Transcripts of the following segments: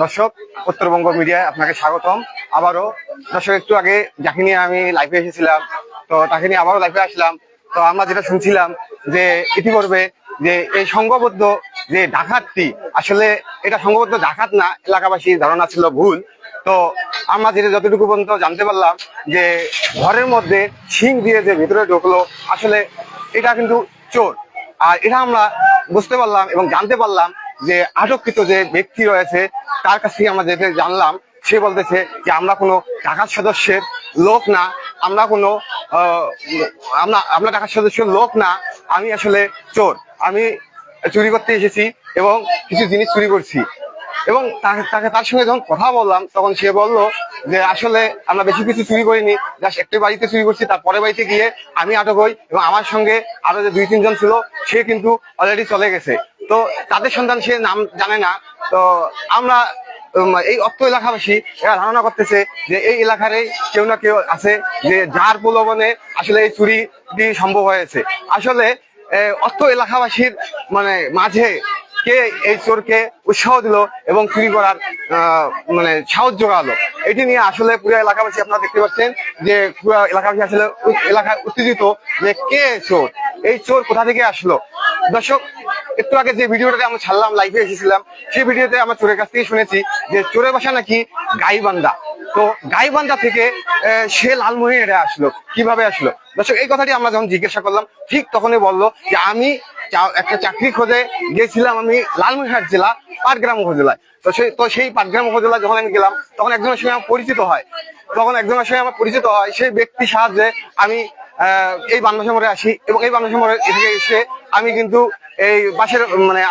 দর্শক, উত্তরবঙ্গ মিডিয়ায় আপনাকে স্বাগতম। আবারও দর্শক, একটু আগে যাকে নিয়ে আমি লাইভে এসেছিলাম, তো তাকে নিয়ে আবারও লাইভে আসলাম। তো আমরা যেটা শুনছিলাম যে ইতিপূর্বে যে এই সংঘবদ্ধ যে ডাকাতটি, আসলে এটা সংঘবদ্ধ ডাকাত না, এলাকাবাসীর ধারণা ছিল ভুল। তো আমরা যেটা যতটুকু পর্যন্ত জানতে পারলাম যে ঘরের মধ্যে শিং দিয়ে যে ভেতরে ঢুকলো, আসলে এটা কিন্তু চোর। আর এটা আমরা বুঝতে পারলাম এবং জানতে পারলাম যে আটককৃত যে ব্যক্তি রয়েছে তার কাছ থেকে আমরা যেটা জানলাম, সে বলতেছে যে আমরা কোনো ডাকাত সদস্যের লোক না, আমরা কোনো আমরা ডাকাত সদস্যের লোক না, আমি আসলে চোর, আমি চুরি করতে এসেছি এবং কিছু জিনিস চুরি করছি। এবং তার সঙ্গে যখন কথা বললাম তখন সে বললো যে আসলে আমরা বেশি কিছু চুরি করিনি, জাস্ট একটি বাড়িতে চুরি করছি। তার পরের বাড়িতে গিয়ে আমি আটক হই এবং আমার সঙ্গে আরো যে 2-3 জন ছিল সে কিন্তু অলরেডি চলে গেছে। তো তাদের সন্ধান সে নাম জানে না। তো আমরা এই অত্র এলাকাবাসী এরা ধারণা করতেছে যে এই এলাকারই কেউ না কেউ আছে যে যার প্রলোভনে আসলে এই চুরিটি সম্ভব হয়েছে। আসলে অত্র এলাকাবাসীর মাঝে কে এই চোরকে উৎসাহ দিল এবং চুরি করার সাহস জোগালো, এটি নিয়ে আসলে পুরো এলাকাবাসী আপনারা দেখতে পাচ্ছেন যে পুরো এলাকাবাসী আসলে এলাকায় উত্তেজিত যে কে চোর, এই চোর কোথা থেকে আসলো। দর্শক, একটু আগে যে ভিডিওটাতে আমরা ছাড়লাম, লাইভে এসেছিলাম, সেই ভিডিওতে আমরা চোরের কাছ থেকে শুনেছি যে চোরের বাসা নাকি গাইবান্ধা। তো গাইবান্ধা থেকে সে লালমনিরহাটে আসলো, কিভাবে আসলো? দর্শক, এই কথাটি আমরা যখন জিজ্ঞাসা করলাম, ঠিক তখনই বললো যে আমি একটা চাকরি খোঁজে গেছিলাম আমি লালমনিরহাট জেলা পাটগ্রাম উপজেলায়। তো সেই পাটগ্রাম উপজেলায় যখন আমি গেলাম তখন একজনের সঙ্গে আমার পরিচিত হয়। সেই ব্যক্তির সাহায্যে আমি এই বান্দাসা মোড়ে আসি এবং এই বান্দাসা মোড়ে থেকে এসে আমি কিন্তু এই বাসের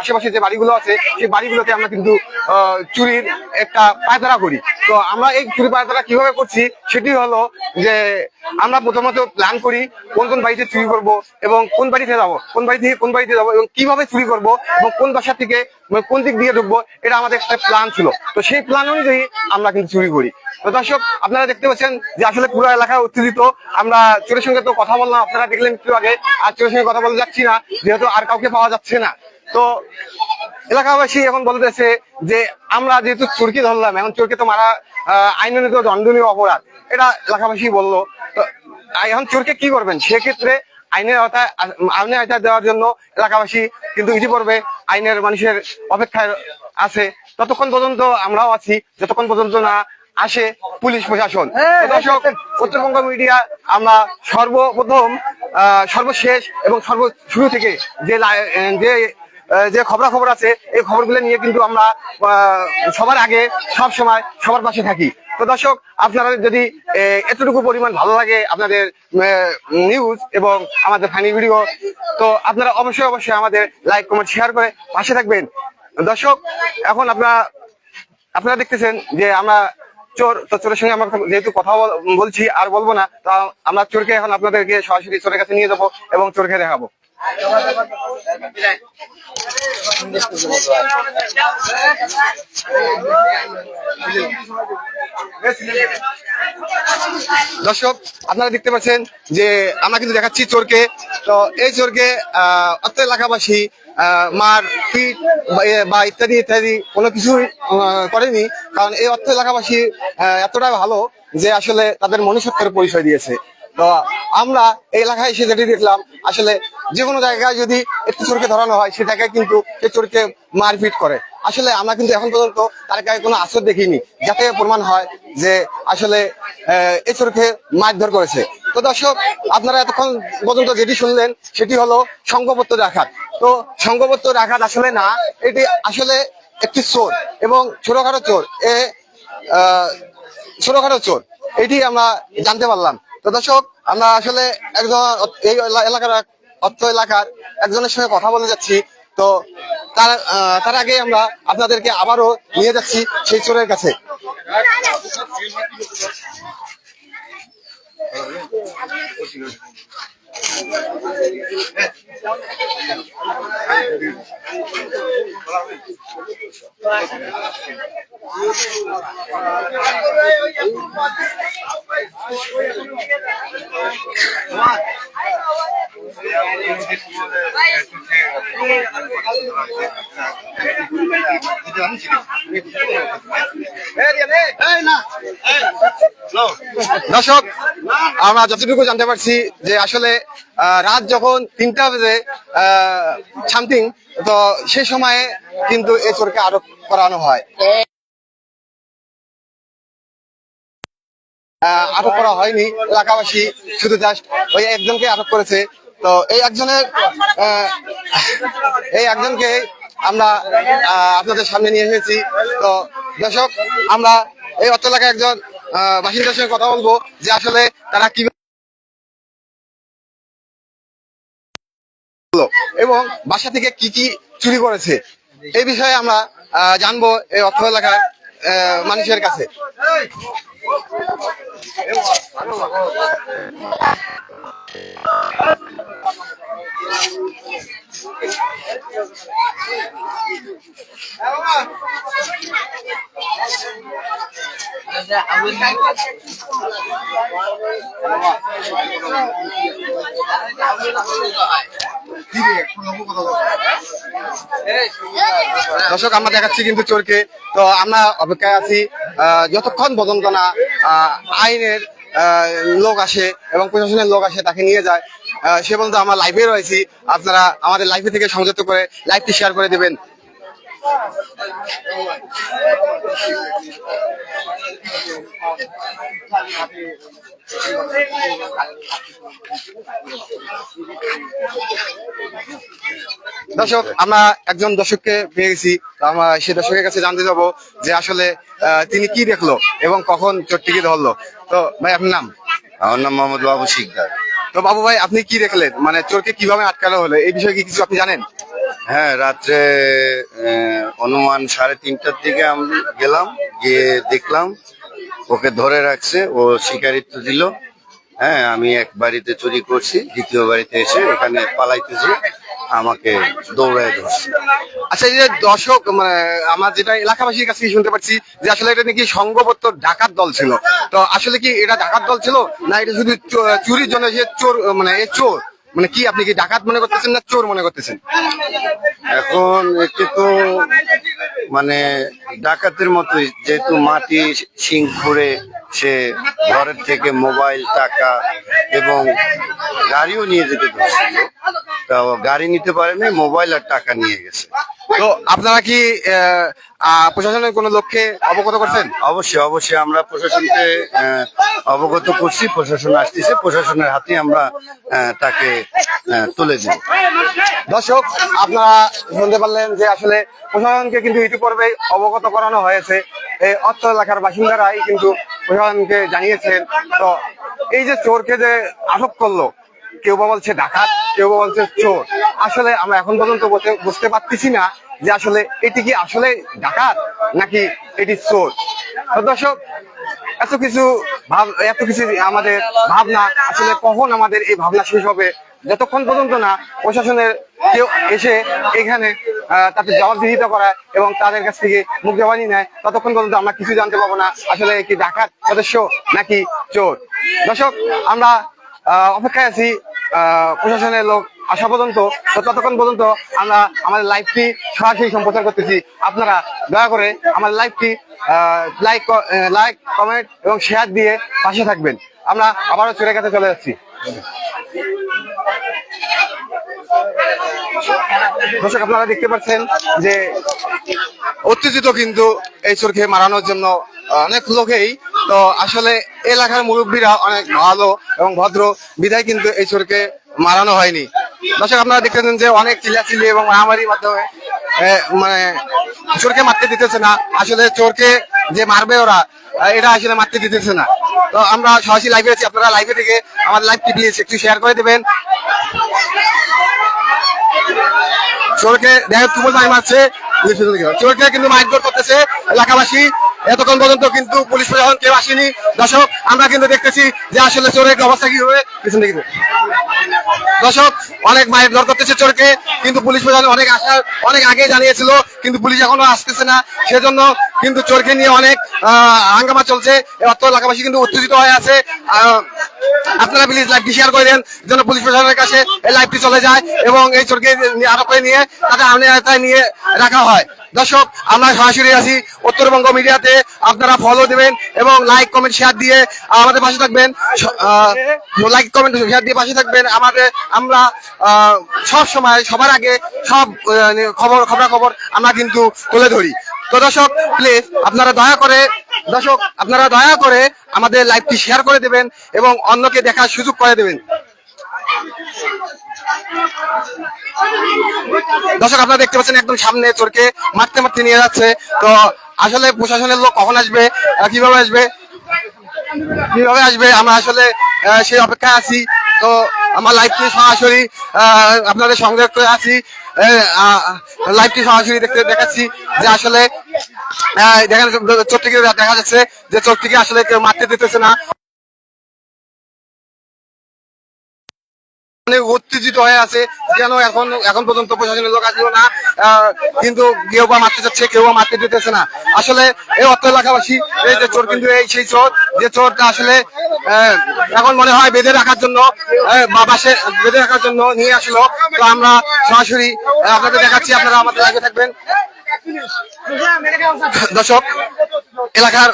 আশেপাশে যে বাড়িগুলো আছে সেই বাড়িগুলোতে আমরা কিন্তু চুরির একটা পায়তারা করি। তো আমরা এই চুরি পায়তারা কিভাবে করছি সেটি হলো যে আমরা প্রথমত প্ল্যান করি কোন কোন বাড়িতে চুরি করব এবং কোন বাড়িতে যাবো, কোন বাড়ি থেকে কোন বাড়িতে যাবো এবং কিভাবে চুরি করব এবং কোন বাসা থেকে কোন দিক দিয়ে ঢুকবো, এটা আমাদের একটা প্ল্যান ছিল। তো সেই প্ল্যান অনুযায়ী আমরা কিন্তু চুরি করি। তো দর্শক, আপনারা দেখতে পাচ্ছেন যে আসলে পুরো এলাকায় উত্তেজিত। আমরা চোরের সঙ্গে তো কথা বললাম, আপনারা দেখলেন একটু আগে, আর চোরের সঙ্গে কথা বলতে যাচ্ছি না যেহেতু আর কাউকে পাওয়া যাচ্ছে না। তো এলাকাবাসী এখন বলতেছে যে আমরা যেহেতু চোরকে ধরলাম, এখন চোরকে তো মারা আইনত দণ্ডনীয় অপরাধ, এটা এলাকাবাসী বললো। তো এখন চোরকে কি করবেন? সেক্ষেত্রে আইনের আওতায় দেওয়ার জন্য এলাকাবাসী কিন্তু ইতিপূর্বে আইনের মানুষের অপেক্ষায় আছে। ততক্ষণ পর্যন্ত আমরাও আছি যতক্ষণ পর্যন্ত না আসে পুলিশ প্রশাসন। দর্শক, উত্তরবঙ্গ মিডিয়া আমরা সর্বপ্রথম সর্বশেষ এবং শুরু থেকে যে খবরাখবর আছে এই খবরগুলো নিয়ে কিন্তু আমরা সবার আগে সব সময় সবার পাশে থাকি। তো দর্শক, আপনারা যদি এতটুকু পরিমাণ ভালো লাগে আপনাদের নিউজ এবং আমাদের ফানি ভিডিও, তো আপনারা অবশ্যই আমাদের লাইক কমেন্ট শেয়ার করে পাশে থাকবেন। দর্শক, এখন আপনারা দেখতেছেন যে আমরা চোর, তো চোরের সঙ্গে আমরা যেহেতু কথা বলছি আর বলবো না, তা আমরা চোরকে এখন আপনাদেরকে সরাসরি চোরের কাছে নিয়ে যাবো এবং চোরকে দেখাবো। দর্শক, আপনারা দেখতে পাচ্ছেন যে আমরা কিন্তু দেখাচ্ছি চোরকে। তো এই চোরকে অত্র এলাকাবাসী মার পিট বা ইত্যাদি কোনো কিছুই করেনি, কারণ এই অত্র এলাকাবাসী এতটা ভালো যে আসলে তাদের মনুষ্যত্বের পরিচয় দিয়েছে। তো আমরা এই এলাকায় এসে যেটি দেখলাম, আসলে যে কোনো জায়গায় যদি একটু চোরকে ধরানো হয় সে জায়গায় কিন্তু সে চোরকে মারপিট করে। আসলে আমরা কিন্তু এখন পর্যন্ত তার গায়ে কোনো আশ্রয় দেখিনি, যাতে প্রমাণ হয় যে আসলে এই চোরকে মারধর করেছে। তো দর্শক, আপনারা এতক্ষণ পর্যন্ত যেটি শুনলেন সেটি হলো সংঘবদ্ধ ডাকাত। তো সংঘবদ্ধ ডাকাত আসলে না, এটি আসলে একটি চোর এবং ছোটখাটো চোর, এটি আমরা জানতে পারলাম। তো দর্শক, আমরা আসলে একজন এই অত্র এলাকার একজনের সঙ্গে কথা বলে যাচ্ছি। তো তার আগে আমরা আপনাদেরকে আবারও নিয়ে যাচ্ছি সেই চোরের কাছে। দর্শক, আমরা যতটুকু জানতে পারছি যে আসলে রাত যখন 3টা বাজে সামথিং, তো সে সময়ে কিন্তু এই চোরকে আটক করানো হয়। আটক করা হয়নি, এলাকাবাসী শুধু জাস্ট ওই একজনকে আটক করেছে। তো এই একজনকে আমরা আপনাদের সামনে নিয়ে এসেছি। তো দর্শক, আমরা এই অত্র এলাকায় একজন বাসিন্দার সঙ্গে কথা বলবো যে আসলে তারা কি এবং বাসা থেকে কি কি চুরি করেছে, এই বিষয়ে আমরা জানবো এই অত্র এলাকার মানুষের কাছে। দর্শক, আমরা দেখাচ্ছি কিন্তু চোরকে। তো আমরা অপেক্ষায় আছি যতক্ষণ পর্যন্ত না আইনের লোক আসে এবং প্রশাসনের লোক আসে তাকে নিয়ে যায়, সে পর্যন্ত আমরা লাইভে রয়েছি। আপনারা আমাদের লাইভে থেকে সংযুক্ত করে লাইভটি শেয়ার করে দিবেন। দর্শক, আমরা একজন দর্শককে পেয়ে গেছি। আমরা সেই দর্শকের কাছে জানতে যাবো যে আসলে তিনি কি দেখলো এবং কখন চোরটিকে ধরলো। তো ভাই, আপনার নাম? আমার নাম মোহাম্মদ বাবু শিকদার। তো বাবু ভাই, আপনি কি দেখলেন, মানে চোরকে কিভাবে আটকানো হলো, এই বিষয়ে কি কিছু আপনি জানেন? হ্যাঁ, রাত্রে অনুমান 3:30টার দিকে আমি গেলাম, গিয়ে দেখলাম ওকে ধরে রাখছে, ও স্বীকারিত্ব দিল। হ্যাঁ, আমি এক বাড়িতে চুরি করছি, দ্বিতীয় বাড়িতে এসে এখানে পালাইতেছি, আমাকে দৌড়ায় ধরছে। আচ্ছা, এই যে দর্শক, মানে আমার যেটা এলাকাবাসীর কাছে শুনতে পাচ্ছি যে আসলে এটা নাকি সংঘবদ্ধ ডাকাত দল ছিল। তো আসলে কি এটা ডাকাত দল ছিল, না এটা শুধু চুরির জন্য যে চোর, মানে এই চোর, মানে কি আপনি কি ডাকাত মনে করতেছেন না চোর মনে করতেছেন? এখন একে তো মানে ডাকাতের মতোই, যেহেতু মাটি শিং করে সে ঘরের থেকে মোবাইল, টাকা এবং গাড়িও নিয়ে যেতে ধরছিল। তা গাড়ি নিতে পারেনি, মোবাইল আর টাকা নিয়ে গেছে। তো আপনারা কি প্রশাসনের কোনো লোককে অবগত করছেন? অবশ্যই অবশ্যই আমরা প্রশাসনকে অবগত করছি, প্রশাসন আসতেছে, প্রশাসনের হাতে আমরা তাকে তুলে দিব। দর্শক, আপনারা শুনতে পারলেন যে আসলে প্রশাসনকে কিন্তু ইতিপূর্বে অবগত করানো হয়েছে। এই অত্র এলাকার বাসিন্দারাই কিন্তু প্রশাসনকে জানিয়েছেন। তো এই যে চোরকে যে আটক করলো, কেউ বা বলছে ডাকাত, কেউ বা বলছে চোর, আসলে আমরা এখন পর্যন্ত বুঝতে পারতেছি না যে আসলে এটি কি আসলে ডাকাত নাকি এটি চোর। তো দর্শক, এত কিছু আমাদের ভাবনা, আসলে কখন আমাদের এই ভাবনা শেষ হবে, যতক্ষণ পর্যন্ত না প্রশাসনের কেউ এসে এখানে তাদের জবাবদিহিতা করায় এবং তাদের কাছ থেকে মুখ জবানি নেয়, ততক্ষণ পর্যন্ত আমরা কিছু জানতে পারবো না আসলে কি ডাকাত সদস্য নাকি চোর। দর্শক, আমরা অপেক্ষায় আছি প্রশাসনের লোক আসা পর্যন্ত। তো ততক্ষণ পর্যন্ত আমরা আমাদের লাইভটি সরাসরি সম্প্রচার করতেছি। আপনারা দয়া করে আমাদের লাইভটি লাইক, কমেন্ট এবং শেয়ার দিয়ে পাশে থাকবেন। আমরা আবারও চোরের কাছে চলে যাচ্ছি। দর্শক, আপনারা দেখতে পাচ্ছেন যে উত্তেজিত কিন্তু এই চোরকে মারানোর জন্য অনেক লোকেই। তো আসলে এলাকার মুরব্বীরা অনেক ভালো এবং ভদ্র, বিধায় কিন্তু এই চোরকে মারানো হয়নি। দর্শক, আপনারা দেখতেছেন যে অনেক চিল্লাচিল্লি এবং মারামারির মাধ্যমে মানে চোরকে মারতে দিতেছে না। আসলে চোরকে যে মারবে ওরা, এটা আসলে মারতে দিতেছে না। তো আমরা সরাসরি লাইভে আছি, আপনারা লাইভে থেকে আমাদের লাইভটি প্লিজ একটু শেয়ার করে দেবেন। চোরকে দেখে তুমুল মার মারছে, চোরকে কিন্তু মারধর করতেছে এলাকাবাসী। এতক্ষণ পর্যন্ত কিন্তু পুলিশ প্রশাসন কেউ আসেনি। দর্শক, আমরা কিন্তু দেখতেছি যে আসলে চোরের অবস্থা কি হবে। পিছন দিকে দর্শক, অনেক মারধর করতেছে চোরকে, কিন্তু পুলিশ প্রশাসন অনেক আগে জানিয়েছিল, কিন্তু পুলিশ এখনো আসতেছে না। সেজন্য কিন্তু চোরকে নিয়ে অনেক হাঙ্গামা চলছে। অর্থ এলাকাবাসী কিন্তু উত্তেজিত হয়ে আছে। আপনারা প্লিজ লাইভটি শেয়ার করে দেন যেন পুলিশ প্রশাসনের কাছে এই লাইভটি চলে যায় এবং এই চোরকে আটক করে নিয়ে তাদের আইনের নিয়ে রাখা হয়। দর্শক, আমরা সরাসরি আছি উত্তরবঙ্গ মিডিয়াতে, আপনারা ফলো দেবেন এবং লাইক কমেন্ট শেয়ার দিয়ে আমাদের পাশে থাকবেন। লাইক কমেন্ট শেয়ার দিয়ে পাশে থাকবেন আমাদের। আমরা সব সময় সবার আগে সব খবর আমরা কিন্তু তুলে ধরি। তো দর্শক প্লিজ আপনারা দয়া করে আমাদের লাইভটি শেয়ার করে দেবেন এবং অন্যকে দেখার সুযোগ করে দেবেন। দর্শক, আপনারা দেখতে পাচ্ছেন একদম সামনে চোরকে মারতে নিয়ে যাচ্ছে। তো আসলে প্রশাসনের লোক কখন আসবে, কিভাবে আসবে আমরা আসলে সেই অপেক্ষায় আছি। তো আমার লাইভটি সরাসরি আপনাদের সংযোগ করে আছি, লাইভটি সরাসরি দেখাচ্ছি যে আসলে দেখেন চোরটিকে দেখা যাচ্ছে যে চোরটিকে আসলে কেউ মারতে দিতেছে না, অনেক উত্তেজিত হয়ে আছে যেন এখন পর্যন্ত প্রশাসনের লোক আসলো না, কিন্তু কেউ বা মারতে যাচ্ছে, কেউ বা মারতে দিতেছে না। আসলে এই অত্র এলাকাবাসী এই যে চোর, কিন্তু এই সেই চোর যে চোরটা আসলে এখন মনে হয় বেঁধে রাখার জন্য বেঁধে রাখার জন্য নিয়ে আসলো। তো আমরা সরাসরি আপনাদের দেখাচ্ছি, আপনারা আমাদের লাইভে থাকবেন। দর্শক, এলাকার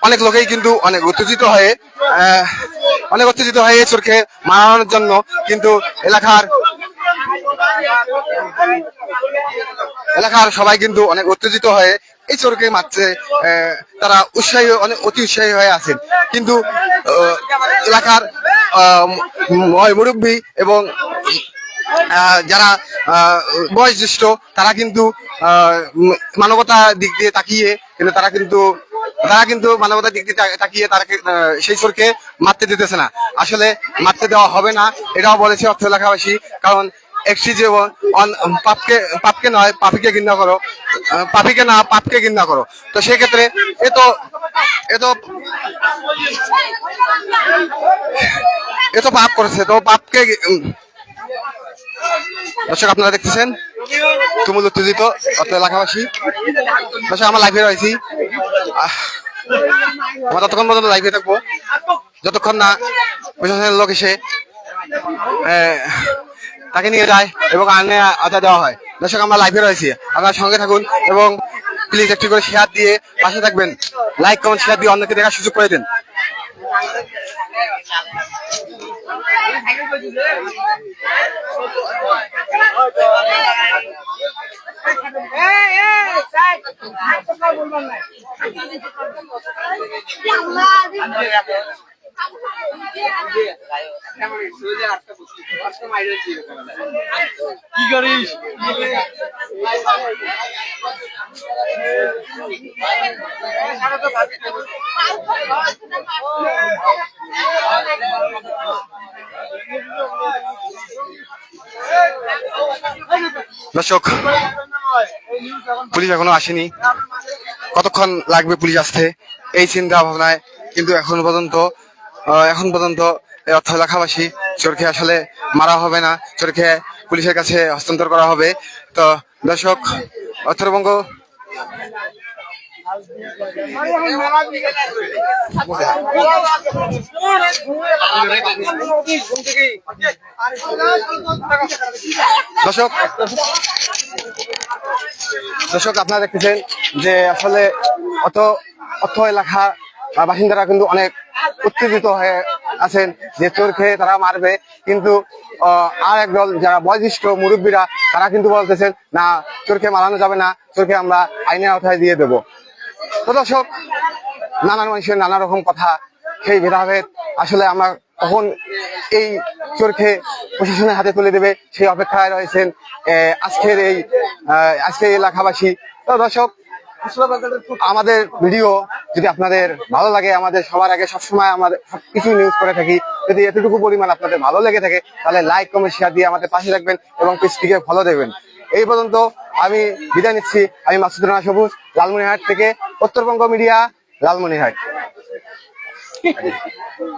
অনেক লোকেই কিন্তু অনেক উত্তেজিত হয়ে এই চোরকে মারানোর জন্য, কিন্তু এলাকার সবাই কিন্তু অনেক উত্তেজিত হয়ে এই চোরকে মারছে। তারা অতি উৎসাহী হয়ে আছেন, কিন্তু এলাকার মুরব্বী এবং যারা বয়োজ্যেষ্ঠ তারা কিন্তু মানবতার দিক দিয়ে তাকিয়ে মানবতার দিক দিয়ে তাকিয়ে তারা সেই চোরকে মারতে দিতেছে না। আসলে মারতে দেওয়া হবে না, এটাও বলেছে অর্থ এলাকাবাসী। কারণ একটি জীবন, পাপকে নয় পাপীকে ঘৃণা করো, পাপীকে না পাপকে ঘৃণা করো। তো সেক্ষেত্রে এ তো পাপ করেছে, তো পাপকে। দর্শক, আপনারা দেখতেছেন তুমুল উত্তেজিত অর্থ এলাকাবাসী। দর্শক, আমরা লাইভে রয়েছি, আমরা ততক্ষণ পর্যন্ত লাইভে থাকবো যতক্ষণ না প্রশাসনের লোক এসে তাকে নিয়ে যায় এবং আইনে আদায় দেওয়া হয়। দর্শক, আমরা লাইভে রয়েছি, আপনারা সঙ্গে থাকুন এবং প্লিজ একটি করে শেয়ার দিয়ে পাশে থাকবেন। লাইক কমেন্ট শেয়ার দিয়ে অন্যকে দেখার সুযোগ করে দেন। কি করিস? দর্শক, পুলিশ এখনো আসেনি, কতক্ষণ লাগবে পুলিশ আসতে এই চিন্তা ভাবনায়, কিন্তু এখন পর্যন্ত অর্থ এলাকাবাসী চোরকে আসলে মারা হবে না, চোরকে পুলিশের কাছে হস্তান্তর করা হবে। তো দর্শক, উত্তরবঙ্গ দর্শক, আপনারা দেখতেছেন যে আসলে অর্থ এলাকা বাসিন্দারা কিন্তু অনেক উত্তেজিত হয়ে আছেন যে চোরকে তারা মারবে, কিন্তু আর একদল যারা বয়োজ্যেষ্ঠ মুরব্বীরা তারা কিন্তু বলতেছেন না, চোরকে মারানো যাবে না, চোরকে আমরা আইনের আওতায় দিয়ে দেব। তো দর্শক, নানান মানুষের নানা রকম কথা, সেই ভেদাভেদ আসলে আমরা কখন এই চোরকে প্রশাসনের হাতে তুলে দেবে সেই অপেক্ষায় রয়েছেন আজকের এলাকাবাসী। তো দর্শক, আমাদের ভিডিও যদি আপনাদের ভালো লাগে, আমাদের সবার আগে সবসময় আমাদের সবকিছু নিউজ করে থাকি, যদি এতটুকু পরিমাণ আপনাদের ভালো লেগে থাকে তাহলে লাইক কমেন্ট শেয়ার দিয়ে আমাদের পাশে থাকবেন এবং পেজটিকে ফলো দেবেন। এই পর্যন্ত আমি বিদায় নিচ্ছি। আমি মাসুদুর রহমান সবুজ, লালমনিরহাট থেকে, উত্তরবঙ্গ মিডিয়া, লালমনিরহাট।